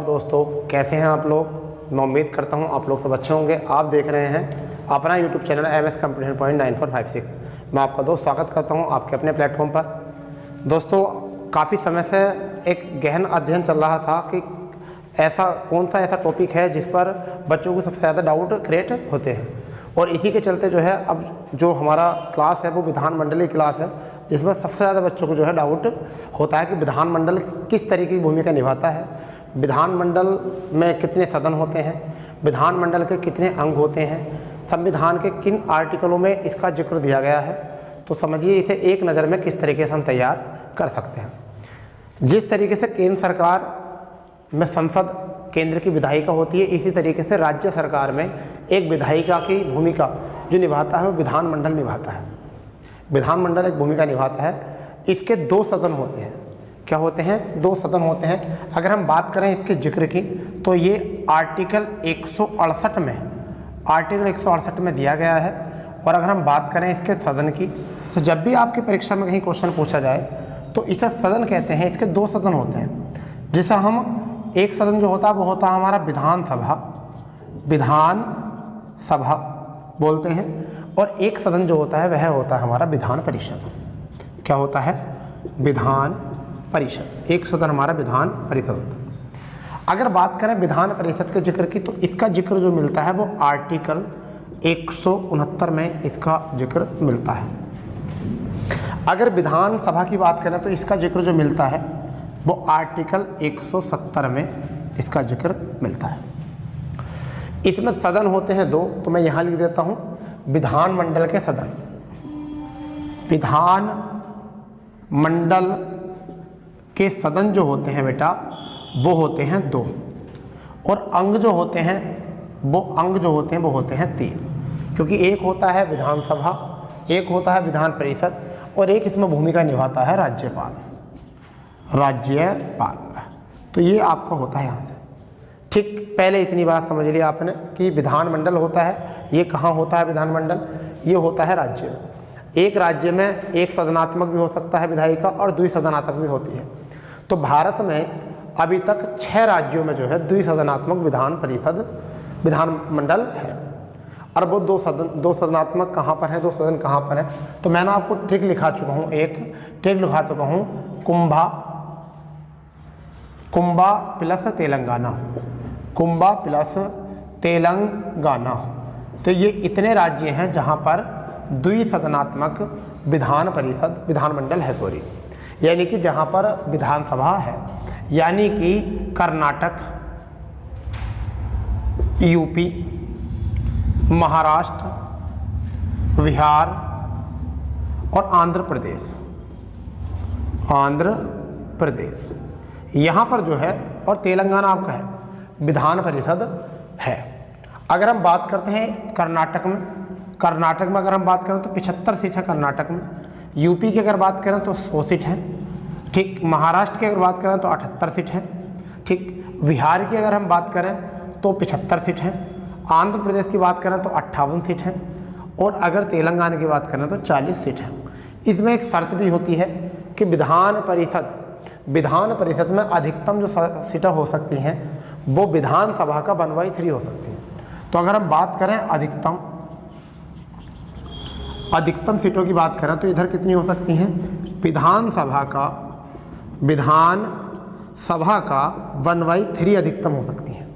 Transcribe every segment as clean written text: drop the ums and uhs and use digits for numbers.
नमस्कार दोस्तों, कैसे हैं आप लोग। मैं उम्मीद करता हूं आप लोग सब अच्छे होंगे। आप देख रहे हैं अपना YouTube channel MS competition point 9456। मैं आपका दोस्त स्वागत करता हूं आपके अपने प्लेटफॉर्म पर। दोस्तों, काफ़ी समय से एक गहन अध्ययन चल रहा था कि ऐसा कौन सा ऐसा टॉपिक है जिस पर बच्चों को सबसे ज़्यादा डाउट क्रिएट होते हैं, और इसी के चलते जो है अब जो हमारा क्लास है वो विधानमंडलीय क्लास है, जिसमें सबसे ज़्यादा बच्चों को जो है डाउट होता है कि विधानमंडल किस तरीके की भूमिका निभाता है, विधानमंडल में कितने सदन होते हैं, विधानमंडल के कितने अंग होते हैं, संविधान के किन आर्टिकलों में इसका जिक्र दिया गया है। तो समझिए इसे एक नज़र में किस तरीके से हम तैयार कर सकते हैं। जिस तरीके से केंद्र सरकार में संसद केंद्र की विधायिका होती है, इसी तरीके से राज्य सरकार में एक विधायिका की भूमिका जो निभाता है वो विधानमंडल निभाता है। विधानमंडल एक भूमिका निभाता है। इसके दो सदन होते हैं। क्या होते हैं? दो सदन होते हैं। अगर हम बात करें इसके जिक्र की तो ये आर्टिकल 168 में दिया गया है। और अगर हम बात करें इसके सदन की तो जब भी आपकी परीक्षा में कहीं क्वेश्चन पूछा जाए तो इसे सदन कहते हैं। इसके दो सदन होते हैं, जिसे हम एक सदन जो होता है वो होता है हमारा विधानसभा बोलते हैं, और एक सदन जो होता है वह होता है हमारा विधान परिषद। क्या होता है? विधान परिषद। एक सदन हमारा विधान परिषद होता है। अगर बात करें विधान परिषद के जिक्र की तो इसका जिक्र जो मिलता है वो आर्टिकल 169 में इसका जिक्र मिलता है। अगर विधानसभा की बात करें तो इसका जिक्र जो मिलता है वो आर्टिकल 170 में इसका जिक्र मिलता है। इसमें सदन होते हैं दो, तो मैं यहाँ लिख देता हूँ विधानमंडल के सदन। विधानमंडल के सदन जो होते हैं बेटा वो होते हैं दो, और अंग जो होते हैं वो होते हैं तीन, क्योंकि एक होता है विधानसभा, एक होता है विधान परिषद, और एक इसमें भूमिका निभाता है राज्यपाल। तो ये आपका होता है यहाँ से। ठीक, पहले इतनी बात समझ लिया आपने कि विधानमंडल होता है। ये कहाँ होता है विधानमंडल? ये होता है राज्य में। एक राज्य में एक सदनात्मक भी हो सकता है विधायिका, और द्विसदनात्मक भी होती है। तो भारत में अभी तक 6 राज्यों में जो है द्विसदनात्मक विधानमंडल है। और वो दो सदनात्मक कहाँ पर है, दो सदन कहाँ पर है? तो मैंने आपको ट्रिक लिखा चुका हूँ, एक ट्रिक लिखा चुका हूँ, कुंभा प्लस तेलंगाना। तो ये इतने राज्य हैं जहाँ पर द्विसदनात्मक विधानमंडल है, यानी कि जहाँ पर विधानसभा है, यानी कि कर्नाटक, यूपी, महाराष्ट्र, बिहार और आंध्र प्रदेश यहाँ पर जो है, और तेलंगाना आपका है, विधान परिषद है। अगर हम बात करते हैं कर्नाटक में अगर हम बात करें तो 75 सीट है कर्नाटक में। यूपी की अगर बात करें तो 100 सीट है। ठीक, महाराष्ट्र की अगर बात करें तो 78 सीट है। ठीक, बिहार की अगर हम बात करें तो 75 सीट है। आंध्र प्रदेश की बात करें तो 58 सीट है, और अगर तेलंगाना की बात करें तो 40 सीट है। इसमें एक शर्त भी होती है कि विधान परिषद में अधिकतम जो सीटें हो सकती हैं वो विधानसभा का 1/3 हो सकती हैं। तो अगर हम बात करें अधिकतम सीटों की बात करें तो इधर कितनी हो सकती हैं? विधानसभा का 1/3 अधिकतम हो सकती है।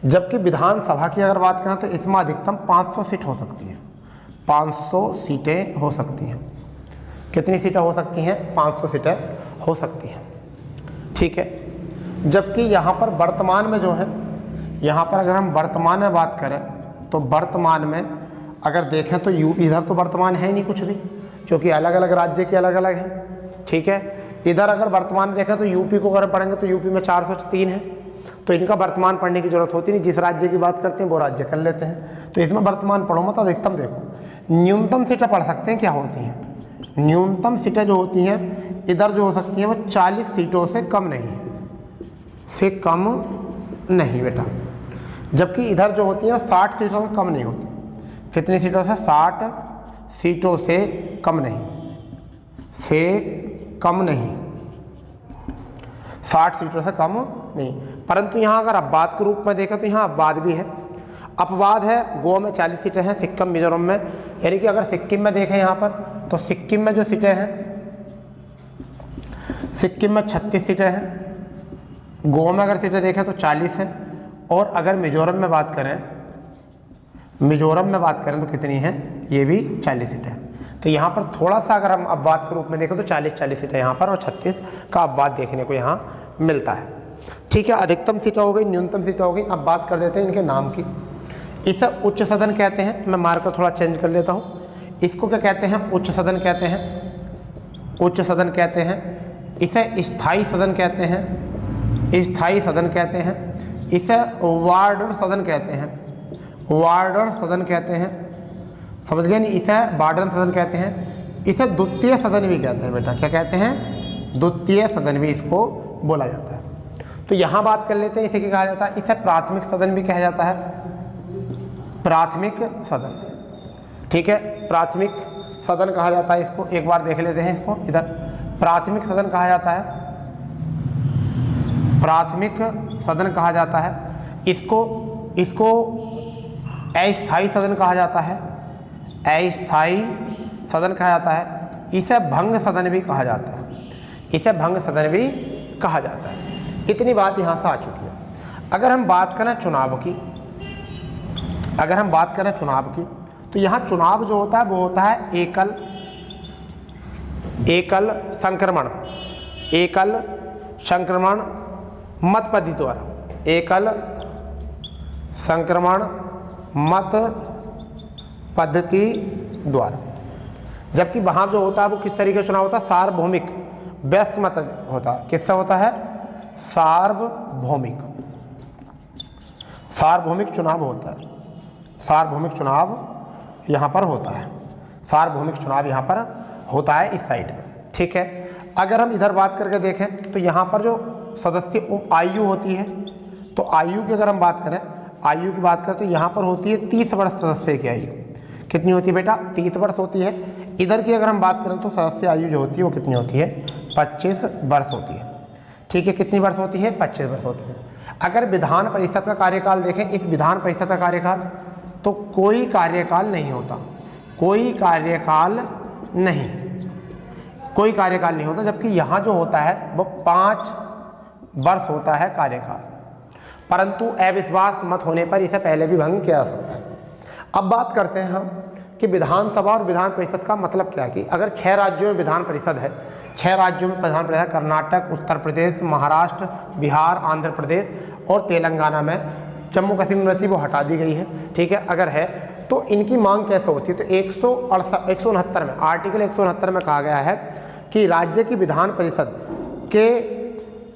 जबकि विधानसभा की अगर बात करें तो इसमें अधिकतम 500 सीट हो सकती हैं। 500 सीटें हो सकती हैं। कितनी सीटें हो सकती हैं? 500 सीटें हो सकती हैं। ठीक है, जबकि यहाँ पर वर्तमान में जो है, यहाँ पर अगर हम वर्तमान में बात करें तो वर्तमान में अगर देखें तो इधर तो वर्तमान है नहीं कुछ भी, क्योंकि अलग अलग राज्य के अलग अलग हैं। ठीक है, इधर अगर वर्तमान देखें तो यूपी को अगर पढ़ेंगे तो यूपी में 403 है, तो इनका वर्तमान पढ़ने की जरूरत होती नहीं। जिस राज्य की बात करते हैं वो राज्य कर लेते हैं। तो इसमें वर्तमान पढ़ो मत, अधिकतम देखो। न्यूनतम सीटें पढ़ सकते हैं, क्या होती हैं? न्यूनतम सीटें जो होती हैं इधर जो हो सकती हैं वो 40 सीटों से कम नहीं बेटा। जबकि इधर जो होती हैं 60 सीटों से कम नहीं होती। कितनी सीटों से? 60 सीटों से कम नहीं, 60 सीटों से कम नहीं। परंतु यहाँ अगर अपवाद के रूप में देखें तो यहाँ अपवाद भी है। अपवाद है, गोवा में 40 सीटें हैं, सिक्किम मिजोरम में, यानी कि अगर सिक्किम में देखें यहाँ पर तो सिक्किम में जो सीटें हैं, सिक्किम में 36 सीटें हैं, गोवा में अगर सीटें देखें तो 40 हैं, और अगर मिजोरम में बात करें तो कितनी हैं, ये भी 40 सीटें हैं। तो यहाँ पर थोड़ा सा अगर हम अपवाद के रूप में देखें तो 40 सीटें यहाँ पर और 36 का अपवाद देखने को यहाँ मिलता है। ठीक है, अधिकतम सीटें हो गई, न्यूनतम सीटें हो गई। अब बात कर देते हैं इनके नाम की। इसे उच्च सदन कहते हैं, मैं मार्कर थोड़ा चेंज कर लेता हूँ। इसको क्या कहते हैं, उच्च सदन कहते हैं, उच्च सदन कहते हैं। इसे स्थायी सदन कहते हैं, स्थायी सदन कहते हैं। इसे वार्डर सदन कहते हैं, वार्डर सदन कहते हैं, समझ गए नहीं। इसे वार्डन सदन कहते हैं। इसे द्वितीय सदन भी कहते हैं बेटा, क्या कहते हैं, द्वितीय सदन भी इसको बोला जाता है। तो यहाँ बात कर लेते हैं, इसे क्या कहा जाता है, इसे प्राथमिक सदन भी कहा जाता है, प्राथमिक सदन। ठीक है, प्राथमिक सदन कहा जाता है इसको। एक बार देख लेते हैं इसको, इधर प्राथमिक सदन कहा जाता है, प्राथमिक सदन कहा जाता है। इसको अस्थायी सदन कहा जाता है, अस्थायी सदन कहा जाता है। इसे भंग सदन भी कहा जाता है, इसे भंग सदन भी कहा जाता है। इतनी बात यहाँ से आ चुकी है। अगर हम बात करें चुनाव की, अगर हम बात करें चुनाव की, तो यहाँ चुनाव जो होता है वो होता है एकल संक्रमण मत पद्धति द्वारा, एकल संक्रमण मत पद्धति द्वारा। जबकि वहाँ जो होता है वो किस तरीके से चुनाव होता है, सार्वभौमिक व्यस्त मत होता है। किससे होता है, सार्वभौमिक चुनाव होता है, सार्वभौमिक चुनाव यहाँ पर होता है, सार्वभौमिक चुनाव यहाँ पर होता है इस साइड में। ठीक है, अगर हम इधर बात करके देखें तो यहाँ पर जो सदस्य आयु होती है, तो आयु की अगर हम बात करें, आयु की बात करें तो यहाँ पर होती है 30 वर्ष सदस्य की आयु। कितनी होती है बेटा, 30 वर्ष होती है। इधर की अगर हम बात करें तो सदस्य आयु जो होती है वो कितनी होती है, 25 वर्ष होती है। ठीक है, कितनी वर्ष होती है, 25 वर्ष होती है। अगर विधान परिषद का कार्यकाल देखें, इस विधान परिषद का कार्यकाल, तो कोई कार्यकाल नहीं होता, कोई कार्यकाल नहीं होता। जबकि यहाँ जो होता है वो 5 वर्ष होता है कार्यकाल, परंतु अविश्वास मत होने पर इसे पहले भी भंग किया जा सकता है। अब बात करते हैं हम कि विधानसभा और विधान परिषद का मतलब क्या है। कि अगर 6 राज्यों में विधान परिषद है, 6 राज्यों में विधान परिषद, कर्नाटक, उत्तर प्रदेश, महाराष्ट्र, बिहार, आंध्र प्रदेश और तेलंगाना में, जम्मू कश्मीर में वो हटा दी गई है। ठीक है, अगर है तो इनकी मांग कैसे होती है, तो 169 में, आर्टिकल 169 में कहा गया है कि राज्य की विधान परिषद के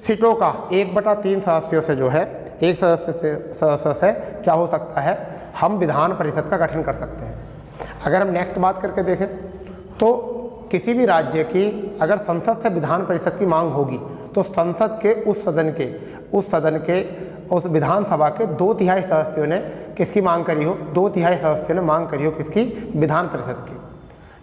सीटों का 1/3 सदस्यों से जो है, एक सदस्य से क्या हो सकता है, हम विधान परिषद का गठन कर सकते हैं। अगर हम नेक्स्ट बात करके देखें तो किसी भी राज्य की अगर संसद से विधान परिषद की मांग होगी तो संसद के उस विधानसभा के 2/3 सदस्यों ने किसकी मांग करी हो, 2/3 सदस्यों ने मांग करी हो किसकी, विधान परिषद की।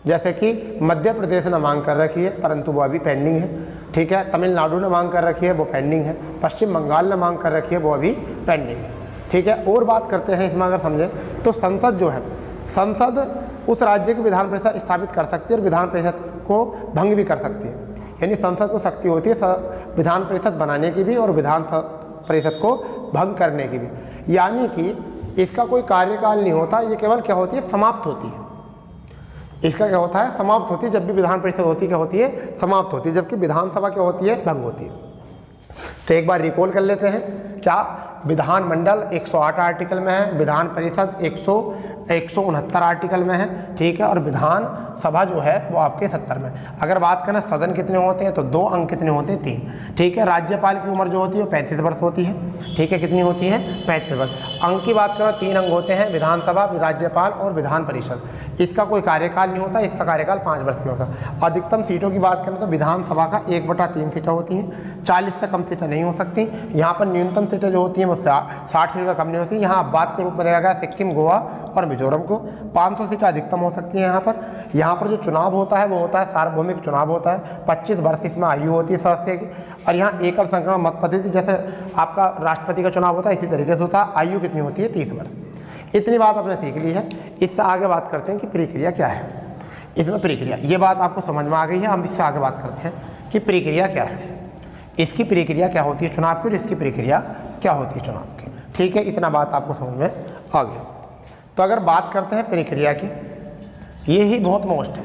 जैसे कि मध्य प्रदेश ने मांग कर रखी है परंतु वो अभी पेंडिंग है। ठीक है, तमिलनाडु ने मांग कर रखी है, वो पेंडिंग है। पश्चिम बंगाल ने मांग कर रखी है, वो अभी पेंडिंग है। ठीक है, और बात करते हैं इसमें, अगर समझें तो संसद जो है, संसद उस राज्य की विधान परिषद स्थापित कर सकती है और विधान परिषद को भंग भी कर सकती है। यानी संसद को शक्ति होती है विधान परिषद बनाने की भी और विधान परिषद को भंग करने की भी। यानी कि इसका कोई कार्यकाल नहीं होता, ये केवल क्या होती है, समाप्त होती है। इसका क्या होता है, समाप्त होती है। जब भी विधान परिषद होती क्या होती है, समाप्त होती है। जबकि विधानसभा क्या होती है, भंग होती है। तो एक बार रिकॉल कर लेते हैं, क्या विधानमंडल 108 आर्टिकल में है, विधान परिषद 169 आर्टिकल में है। ठीक है, और विधान सभा जो है वो आपके 70 में। अगर बात करें सदन कितने होते हैं तो 2 अंग कितने होते हैं, 3। ठीक है, राज्यपाल की उम्र जो होती है वो 35 वर्ष होती है। ठीक है, कितनी होती है, 35 वर्ष। अंग की बात करें 3 अंग होते हैं, विधानसभा, राज्यपाल और विधान परिषद। इसका कोई कार्यकाल नहीं होता, इसका कार्यकाल 5 वर्ष की होता। अधिकतम सीटों की बात करें तो विधानसभा का 1/3 सीटें होती हैं, 40 से कम सीटें नहीं हो सकती। यहाँ पर न्यूनतम सीटें जो होती हैं वो 60 सीटों से कम नहीं होती। यहाँ बात के रूप में देखा गया सिक्किम, गोवा, और मिजोरम को। 500 सीटें अधिकतम हो सकती हैं यहाँ पर। यहाँ पर जो चुनाव होता है वो होता है सार्वभौमिक चुनाव होता है। 25 वर्ष इसमें आयु होती है सदस्य की। और यहाँ एकल संक्रमण मत पद्धति, जैसे आपका राष्ट्रपति का चुनाव होता है इसी तरीके से होता है। आयु कितनी होती है? 30 वर्ष। इतनी बात आपने सीख ली है। इससे आगे बात करते हैं कि प्रक्रिया क्या है। इसमें प्रक्रिया, ये बात आपको समझ में आ गई है। हम इससे आगे बात करते हैं कि प्रक्रिया क्या है, इसकी प्रक्रिया क्या होती है चुनाव की, और इसकी प्रक्रिया क्या होती है चुनाव की। ठीक है, इतना बात आपको समझ में आ गई। तो अगर बात करते हैं प्रक्रिया की, यही बहुत मोस्ट है,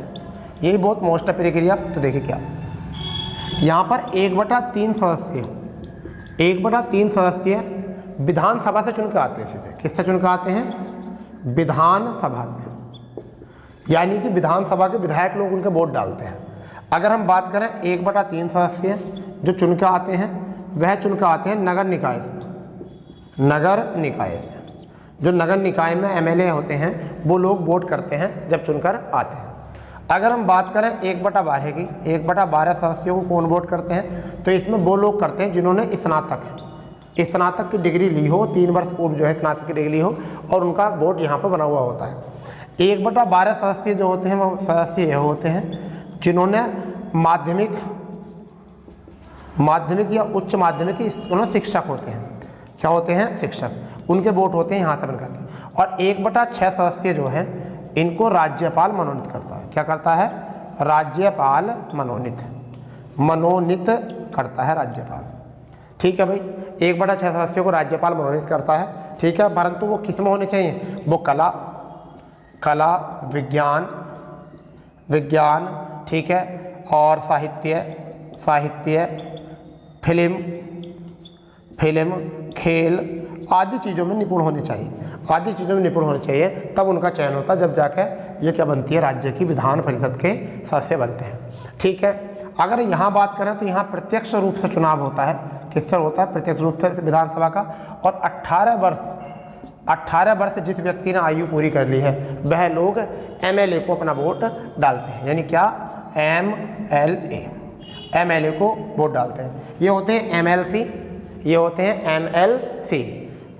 यही बहुत मोस्ट है प्रक्रिया। तो देखिए क्या, यहाँ पर 1/3 सदस्य, 1/3 सदस्य विधानसभा से चुन के आते हैं। सीधे किससे चुन के आते हैं? विधानसभा से, यानी कि विधानसभा के विधायक लोग उनके वोट डालते हैं। अगर हम बात करें 1/3 सदस्य जो चुन के आते हैं, वह चुन के आते हैं नगर निकाय से। नगर निकाय से, जो नगर निकाय में एमएलए होते हैं वो लोग वोट करते हैं जब चुनकर आते हैं। अगर हम बात करें 1/12 की, 1/12 सदस्यों को कौन वोट करते हैं? तो इसमें वो लोग करते हैं जिन्होंने स्नातक की डिग्री ली हो, 3 वर्ष पूर्व जो है स्नातक की डिग्री ली हो, और उनका वोट यहाँ पर बना हुआ होता है। 1/12 सदस्य जो होते हैं वो सदस्य ये होते हैं जिन्होंने माध्यमिक या उच्च माध्यमिक स्कूलों में शिक्षक होते हैं। क्या होते हैं? शिक्षक। उनके वोट होते हैं यहाँ से बनकर। और 1/6 सदस्य जो हैं इनको राज्यपाल मनोनीत करता है। क्या करता है? राज्यपाल मनोनीत करता है राज्यपाल। ठीक है भाई, 1/6 सदस्यों को राज्यपाल मनोनीत करता है। ठीक है, परंतु वो किस में होने चाहिए? वो कला, विज्ञान, ठीक है, और साहित्य, फिल्म, खेल आदि चीज़ों में निपुण होने चाहिए। तब उनका चयन होता है, जब जाकर ये क्या बनती है? राज्य की विधान परिषद के सदस्य बनते हैं। ठीक है, अगर यहाँ बात करें तो यहाँ प्रत्यक्ष रूप से चुनाव होता है। किससे होता है? प्रत्यक्ष रूप से विधानसभा का। और 18 वर्ष जिस व्यक्ति ने आयु पूरी कर ली है वह लोग एमएलए को अपना वोट डालते हैं। यानी क्या? एमएलए को वोट डालते हैं। ये होते हैं एमएलसी,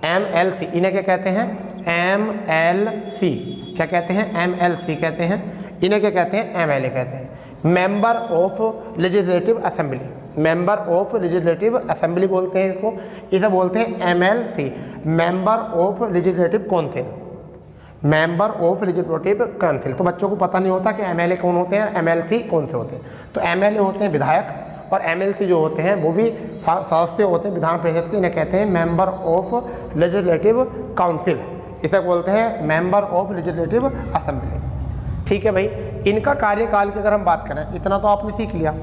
एमएलसी। इन्हें क्या कहते हैं? एमएलसी। क्या कहते हैं? एमएलसी कहते हैं। इन्हें क्या कहते हैं? एमएलए कहते हैं। मेंबर ऑफ लेजिस्लेटिव असेंबली बोलते हैं इसको। इसे बोलते हैं MLC, member of legislative council. तो बच्चों को पता नहीं होता कि एमएलए कौन होते हैं, एमएलसी कौन से होते हैं। तो एमएलए होते हैं विधायक, और एमएलसी जो होते हैं वो भी सदस्य होते हैं विधान परिषद के। इन्हें कहते हैं मेंबर ऑफ लेजिस्लेटिव काउंसिल। इसे बोलते हैं मेंबर ऑफ लेजिस्लेटिव असेंबली। ठीक है भाई, इनका कार्यकाल की अगर हम बात करें, इतना तो आपने सीख लिया।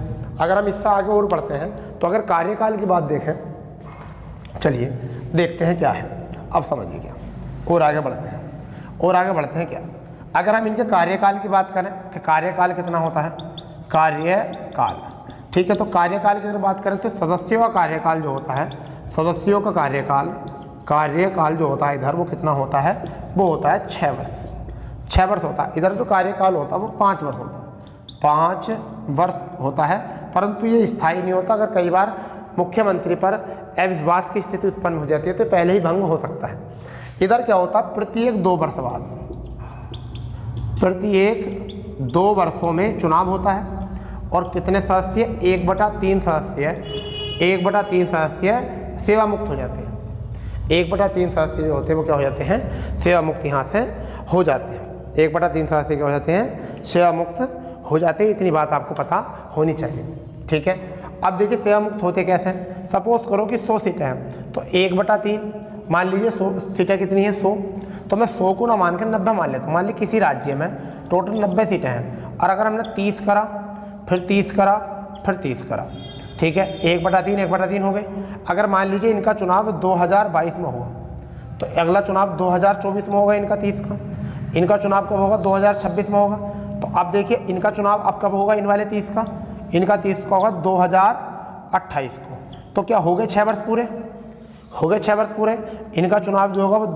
अगर हम इससे आगे और बढ़ते हैं तो अगर कार्यकाल की बात देखें, चलिए देखते हैं क्या है। अब समझिए क्या, और आगे बढ़ते हैं क्या। अगर हम इनके कार्यकाल की बात करें कि कार्यकाल कितना होता है? कार्यकाल, ठीक है। तो कार्यकाल की अगर बात करें तो सदस्यों का कार्यकाल जो होता है, सदस्यों का कार्यकाल जो होता है इधर, वो कितना होता है? वो होता है 6 वर्ष। 6 वर्ष होता है। इधर जो कार्यकाल होता है वो 5 वर्ष होता है। 5 वर्ष होता है, परंतु ये स्थायी नहीं होता। अगर कई बार मुख्यमंत्री पर अविश्वास की स्थिति उत्पन्न हो जाती है तो पहले ही भंग हो सकता है। इधर क्या होता है? प्रत्येक 2 वर्ष बाद, प्रत्येक 2 वर्षों में चुनाव होता है। और कितने सदस्य? 1/3 सदस्य सेवा मुक्त हो जाते हैं। 1/3 सदस्य जो होते हैं वो क्या हो जाते हैं? सेवा मुक्त यहाँ से हो जाते हैं। 1/3 सदस्य क्या हो जाते हैं? सेवा मुक्त हो जाते हैं। इतनी बात आपको पता होनी चाहिए। ठीक है, अब देखिए सेवा मुक्त होते कैसे? सपोज करो कि 100 सीटें हैं, तो 1/3 मान लीजिए 100 सीटें कितनी है? 100। तो मैं 100 को ना मान कर 90 मान लेता हूँ। मान लीजिए किसी राज्य में टोटल 90 सीटें हैं, और अगर हमने 30 करा, फिर 30 करा, फिर 30 करा, ठीक है, 1/3 हो गई। अगर मान लीजिए इनका चुनाव 2022 में हुआ, तो अगला चुनाव 2024 में होगा इनका 30 का। इनका चुनाव कब होगा? 2026 में होगा। तो अब देखिए इनका चुनाव अब कब होगा? इन वाले 30 का, इनका 30 का होगा 2028 को। तो क्या हो गए 6 वर्ष पूरे? हो गए 6 वर्ष पूरे। इनका चुनाव जो होगा वो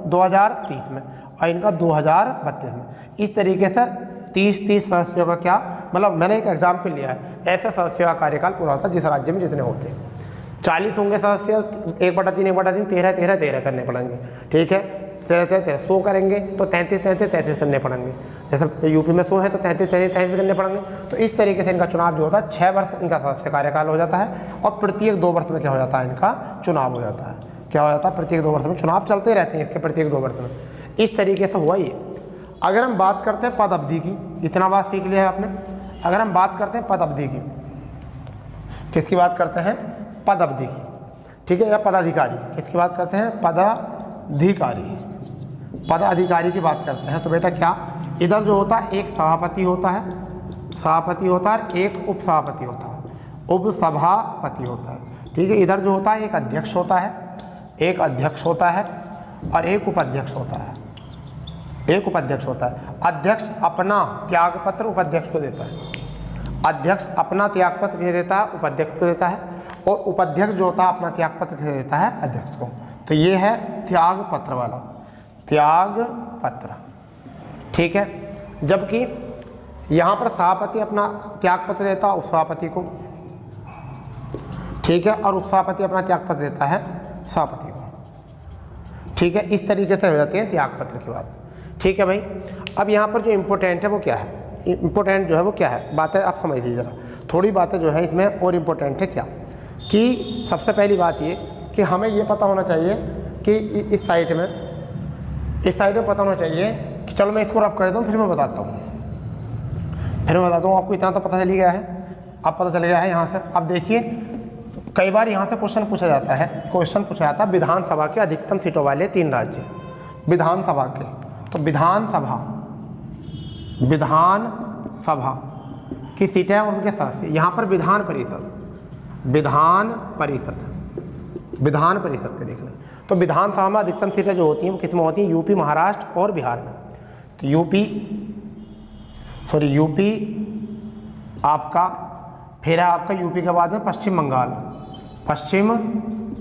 2030 में, और इनका 2032 में। इस तरीके से 30 सदस्यों का क्या मतलब, मैंने एक एग्जाम्पल लिया है, ऐसे सदस्यों का कार्यकाल पूरा होता है जिस राज्य में जितने होते हैं। 40 होंगे सदस्य, 1/3 13 करने पड़ेंगे। ठीक है, 100 करेंगे तो 33 करने पड़ेंगे। जैसे यूपी में 100 है तो 33 करने पड़ेंगे। तो इस तरीके से इनका चुनाव जो होता है 6 वर्ष इनका सदस्य कार्यकाल हो जाता है और प्रत्येक 2 वर्ष में क्या हो जाता है, इनका चुनाव हो जाता है। क्या हो जाता है, प्रत्येक 2 वर्ष में चुनाव चलते रहते हैं इसके, प्रत्येक 2 वर्ष में। इस तरीके से हुआ ये। अगर हम बात करते हैं पद अवधि की, इतना बात सीख लिया है आपने। अगर हम बात करते हैं पद अवधि की, किसकी बात करते हैं, पद अवधि की, ठीक है, या पदाधिकारी, किसकी बात करते हैं, पदाधिकारी, पदाधिकारी की बात करते हैं। तो बेटा क्या, इधर जो होता है एक सभापति होता है, सभापति होता है, एक उपसभापति होता है, उपसभापति होता है, ठीक है। इधर जो होता है एक अध्यक्ष होता है, एक अध्यक्ष होता है और एक उपाध्यक्ष होता है, एक उपाध्यक्ष होता है। अध्यक्ष अपना त्यागपत्र उपाध्यक्ष को देता है, अध्यक्ष अपना त्यागपत्र किसे देता है, उपाध्यक्ष को देता है, और उपाध्यक्ष जो होता है अपना त्यागपत्र किसे देता है, अध्यक्ष को। तो ये है त्यागपत्र वाला, त्यागपत्र, ठीक है। जबकि यहाँ पर सभापति अपना त्यागपत्र देता है उपसभापति को, ठीक है, और उपसभापति अपना त्यागपत्र देता है सभापति को, ठीक है। इस तरीके से हो जाती है त्यागपत्र की बात, ठीक है भाई। अब यहाँ पर जो इम्पोर्टेंट है वो क्या है, इम्पोर्टेंट जो है वो क्या है, बातें आप समझ लीजिए ज़रा, थोड़ी बातें जो है इसमें और इम्पोर्टेंट है क्या, कि सबसे पहली बात ये कि हमें ये पता होना चाहिए कि इस साइड में पता होना चाहिए कि, चलो मैं इसको रफ कर देता हूँ, फिर मैं बताता हूँ आपको। इतना तो पता चल ही गया है, अब पता चल गया है यहाँ से। अब देखिए कई बार यहाँ से क्वेश्चन पूछा जाता है, विधानसभा के अधिकतम सीटों वाले 3 राज्य, विधानसभा के। तो विधानसभा की सीटें और उनके सदस्य, यहाँ पर विधान परिषद के देख लें। तो विधानसभा में अधिकतम सीटें जो होती हैं वो किस में होती हैं, यूपी, महाराष्ट्र और बिहार में। तो यूपी आपका, फिर है आपका यूपी के बाद में पश्चिम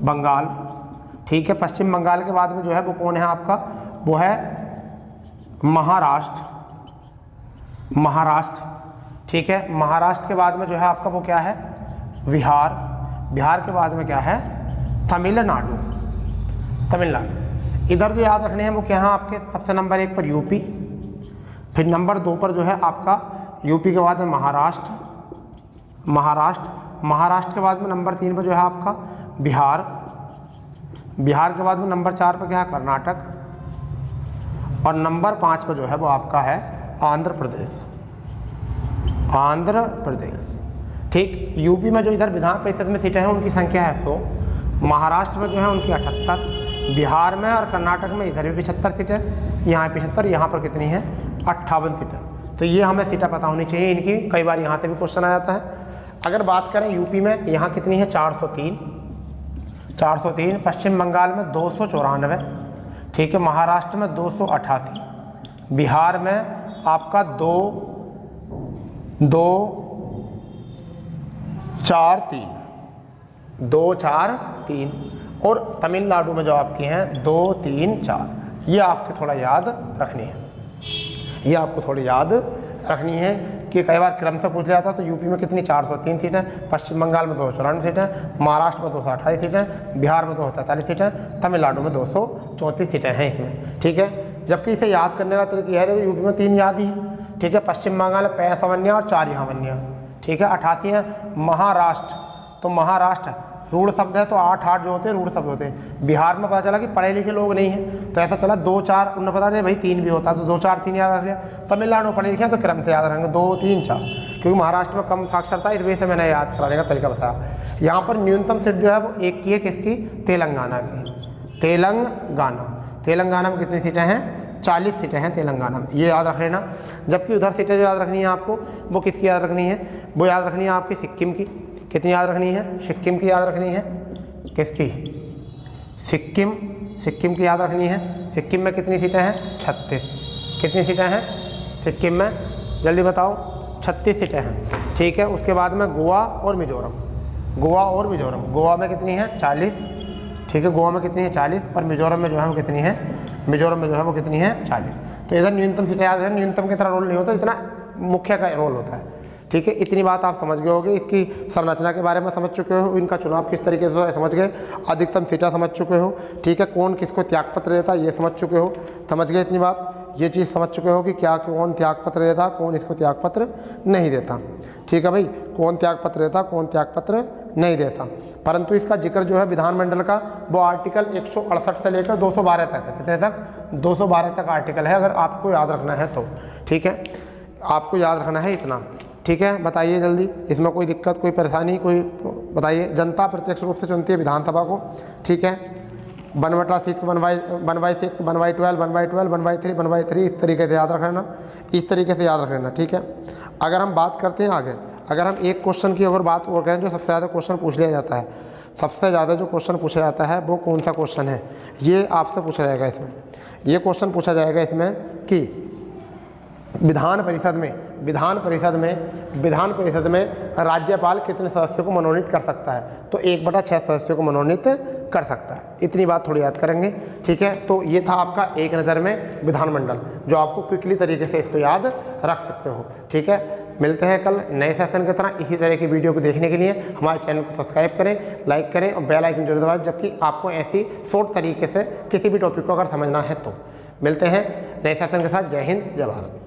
बंगाल, ठीक है। पश्चिम बंगाल के बाद में जो है वो कौन है आपका, वो है महाराष्ट्र, ठीक है। महाराष्ट्र के बाद में जो है आपका वो क्या है, बिहार के बाद में क्या है, तमिलनाडु। इधर जो याद रखने हैं वो क्या है आपके, सबसे नंबर 1 पर यूपी, फिर नंबर 2 पर जो है आपका यूपी के बाद में महाराष्ट्र के बाद में नंबर 3 पर जो है आपका बिहार के बाद में नंबर 4 पर क्या है, कर्नाटक, और नंबर 5 पर जो है वो आपका है आंध्र प्रदेश, ठीक। यूपी में जो इधर विधान परिषद में सीटें हैं उनकी संख्या है 100, महाराष्ट्र में जो है उनकी 78, बिहार में और कर्नाटक में इधर भी 75 सीटें, यहाँ 75, यहाँ पर कितनी है 58 सीटें। तो ये हमें सीटें पता होनी चाहिए इनकी, कई बार यहाँ से भी क्वेश्चन आ जाता है। अगर बात करें यूपी में, यहाँ कितनी है 403, पश्चिम बंगाल में 294, ठीक है, महाराष्ट्र में 288, बिहार में आपका 243 और तमिलनाडु में जो आपकी हैं 234। ये आपको थोड़ा याद रखनी है, कि कई बार क्रम से पूछ लिया था। तो यूपी में कितनी 403 सीटें, पश्चिम बंगाल में 294 सीटें, महाराष्ट्र में 228 सीटें, बिहार में 243 सीटें, तमिलनाडु में 234 सीटें हैं इसमें, ठीक है। जबकि इसे याद करने का तरीका यह है कि यूपी में 3 याद ही, ठीक है, पश्चिम बंगाल में 55 और 4 यहाँ वन्य, ठीक है, 88 है। महाराष्ट्र रूढ़ शब्द है तो 8 जो होते हैं रूढ़ शब्द होते हैं। बिहार में पता चला कि पढ़े लिखे लोग नहीं हैं, तो ऐसा चला 2-4, उन्हें पता नहीं भाई 3 भी होता, तो 2-4-3 याद रख लिया। तमिलनाडु में पढ़े लिखे हैं तो क्रम से याद रखेंगे 2-3-4, क्योंकि महाराष्ट्र में कम साक्षरता, इस वजह से मैंने याद कराने का तरीका बताया। यहाँ पर न्यूनतम सीट जो है वो 1 की है, किसकी, तेलंगाना की। तेलंगाना में कितनी सीटें हैं, 40 सीटें हैं तेलंगाना में, ये याद रख लेना। जबकि उधर सीटें जो याद रखनी है आपको, वो किसकी याद रखनी है, वो याद रखनी है आपकी सिक्किम की। कितनी याद रखनी है, सिक्किम की याद रखनी है, किसकी, सिक्किम की याद रखनी है। सिक्किम में कितनी सीटें हैं, 36। कितनी सीटें हैं सिक्किम में, जल्दी बताओ, 36 सीटें हैं, ठीक है। उसके बाद में गोवा और मिजोरम, गोवा में कितनी है 40, ठीक है, गोवा में कितनी है 40, और मिजोरम में जो है वो कितनी है, 40। तो इधर न्यूनतम सीटें याद रखें, न्यूनतम की तरह रोल नहीं होता, इतना मुख्य का रोल होता है। ठीक है, इतनी बात आप समझ गए होगे। इसकी संरचना के बारे में समझ चुके हो, इनका चुनाव किस तरीके से है समझ गए, अधिकतम सीटा समझ चुके हो। ठीक है, कौन किसको त्यागपत्र देता है ये समझ चुके हो, समझ गए इतनी बात, ये चीज़ समझ चुके हो कि क्या कौन त्यागपत्र देता, कौन इसको त्यागपत्र नहीं देता। ठीक है भाई, कौन त्यागपत्र देता, कौन त्यागपत्र नहीं देता। परंतु इसका जिक्र जो है विधानमंडल का वो आर्टिकल 168 से लेकर 212 तक है। कितने तक? 212 तक आर्टिकल है, अगर आपको याद रखना है तो। ठीक है, आपको याद रखना है इतना। ठीक है, बताइए जल्दी, इसमें कोई दिक्कत, कोई परेशानी, कोई बताइए। जनता प्रत्यक्ष रूप से चुनती है विधानसभा को। ठीक है, 1/6, 1/6, 1/12, 1/12, 1/3, 1/3, इस तरीके से याद रखना, इस तरीके से याद रखना। ठीक है, अगर हम बात करते हैं आगे, अगर हम एक क्वेश्चन की अगर बात और करें जो सबसे ज़्यादा क्वेश्चन पूछ लिया जाता है, सबसे ज़्यादा जो क्वेश्चन पूछा जाता है वो कौन सा क्वेश्चन है, ये आपसे पूछा जाएगा। इसमें ये क्वेश्चन पूछा जाएगा इसमें कि विधान परिषद में राज्यपाल कितने सदस्यों को मनोनीत कर सकता है, तो 1/6 सदस्यों को मनोनीत कर सकता है। इतनी बात थोड़ी याद करेंगे। ठीक है, तो ये था आपका एक नज़र में विधानमंडल, जो आपको क्विकली तरीके से इसको याद रख सकते हो। ठीक है, मिलते हैं कल नए सेशन की तरह। इसी तरह की वीडियो को देखने के लिए हमारे चैनल को सब्सक्राइब करें, लाइक करें और बेल आइकन जरूर दबाएं, जबकि आपको ऐसी शॉर्ट तरीके से किसी भी टॉपिक को अगर समझना है तो। मिलते हैं नए सेशन के साथ। जय हिंद, जय भारत।